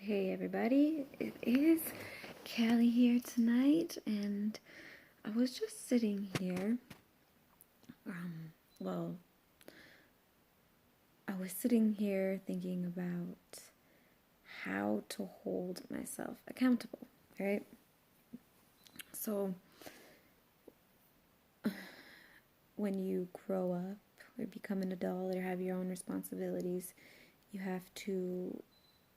Hey everybody, it is Callie here tonight, and I was just sitting here. Well, I was sitting here thinking about how to hold myself accountable, right? So, when you grow up or become an adult or have your own responsibilities, you have to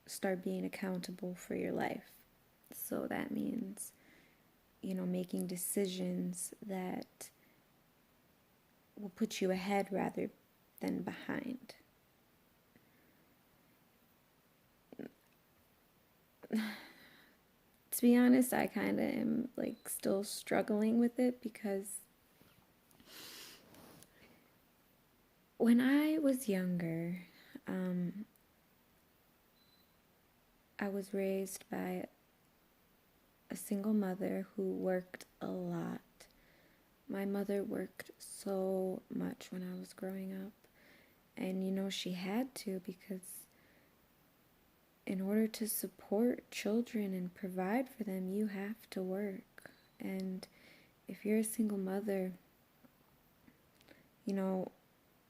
start being accountable for your life. So that means, making decisions that will put you ahead rather than behind. To be honest, I kind of am still struggling with it because when I was younger, I was raised by a single mother who worked a lot. My mother worked so much when I was growing up. And she had to, because in order to support children and provide for them, you have to work. And if you're a single mother,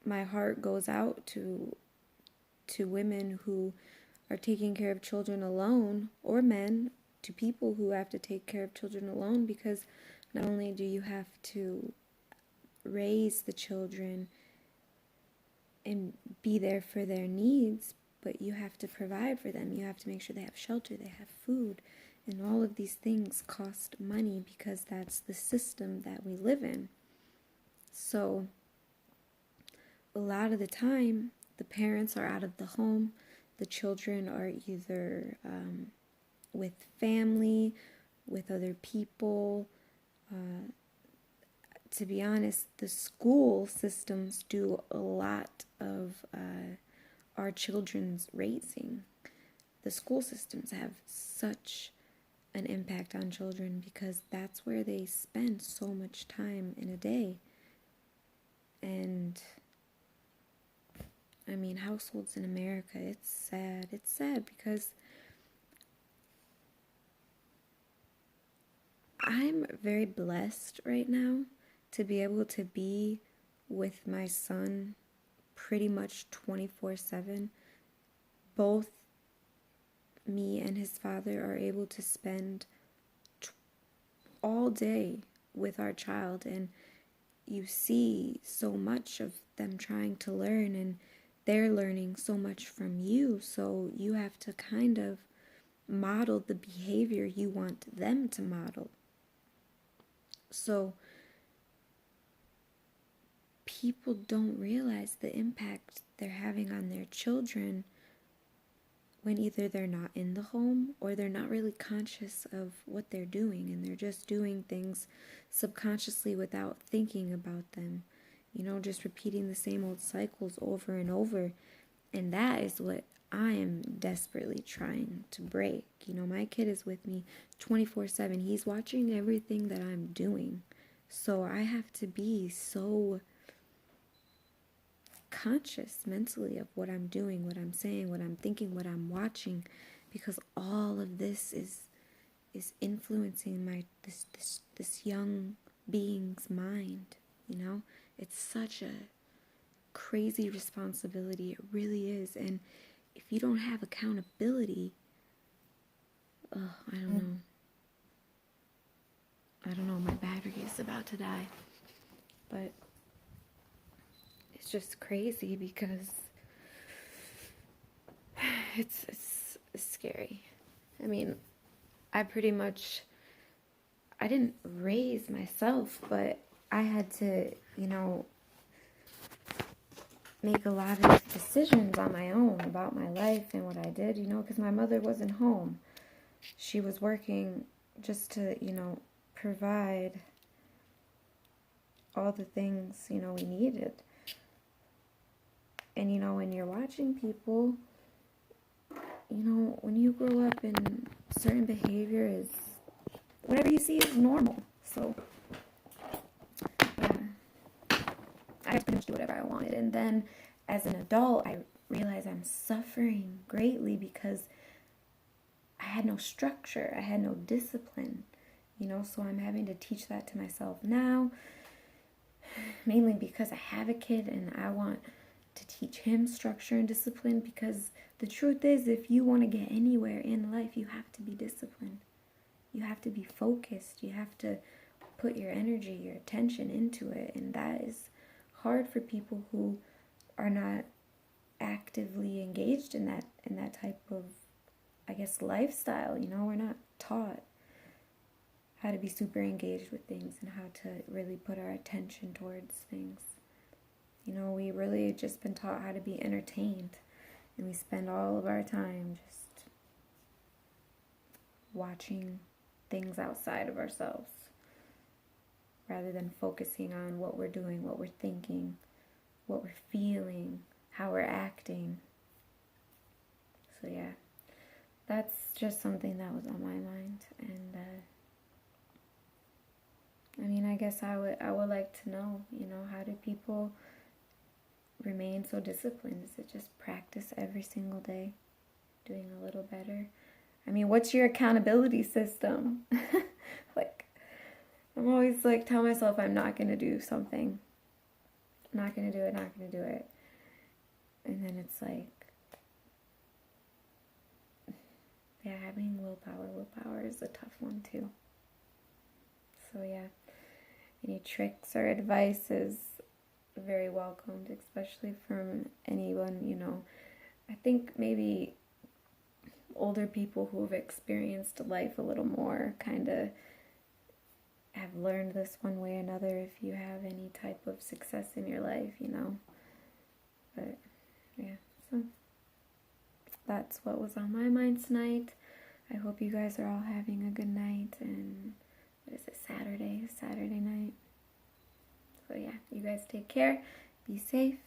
my heart goes out to women who are taking care of children alone, or men, to people who have to take care of children alone, because not only do you have to raise the children and be there for their needs, but you have to provide for them. You have to make sure they have shelter, they have food, and all of these things cost money because that's the system that we live in. So a lot of the time, the parents are out of the home. The children are either with family, with other people. To be honest, the school systems do a lot of our children's raising. The school systems have such an impact on children because that's where they spend so much time in a day. And I mean, households in America, it's sad. It's sad because I'm very blessed right now to be able to be with my son pretty much 24/7. Both me and his father are able to spend all day with our child, and you see so much of them trying to learn, and they're learning so much from you, so you have to kind of model the behavior you want them to model. So people don't realize the impact they're having on their children when either they're not in the home or they're not really conscious of what they're doing, and they're just doing things subconsciously without thinking about them, just repeating the same old cycles over and over. And that is what I am desperately trying to break. My kid is with me 24/7. He's watching everything that I'm doing. So I have to be so conscious mentally of what I'm doing, what I'm saying, what I'm thinking, what I'm watching, because all of this is influencing this young being's mind. It's such a crazy responsibility. It really is. And if you don't have accountability, I don't know, my battery is about to die. But it's just crazy because it's scary. I mean, I didn't raise myself, but I had to, make a lot of decisions on my own about my life and what I did, because my mother wasn't home. She was working just to, provide all the things, we needed. And, when you're watching people, when you grow up and certain behavior is, whatever you see is normal. So, yeah, I had to pretty much do whatever I wanted. And then as an adult, I realized I'm suffering greatly because I had no structure, I had no discipline, you know, so I'm having to teach that to myself now, mainly because I have a kid and I want to teach him structure and discipline, because the truth is, if you want to get anywhere in life, you have to be disciplined. You have to be focused. You have to put your energy, your attention into it, and that is hard for people who are not actively engaged in that type of, I guess, lifestyle. You know, we're not taught how to be super engaged with things and how to really put our attention towards things. You know, we really just been taught how to be entertained, and we spend all of our time just watching things outside of ourselves rather than focusing on what we're doing, what we're thinking, what we're feeling, how we're acting. So yeah, that's just something that was on my mind. And I mean, I guess I would like to know, you know, how do people remain so disciplined? Is it just practice every single day, doing a little better? I mean, what's your accountability system? Like, I'm always like, tell myself I'm not going to do something. Not going to do it, not going to do it. And then it's like, yeah, having willpower is a tough one too. So yeah, any tricks or advice is very welcomed, especially from anyone, you know. I think maybe older people who have experienced life a little more kind of have learned this one way or another, if you have any type of success in your life, you know. But yeah, so that's what was on my mind tonight. I hope you guys are all having a good night, and what is it, Saturday night. So yeah, you guys take care, be safe,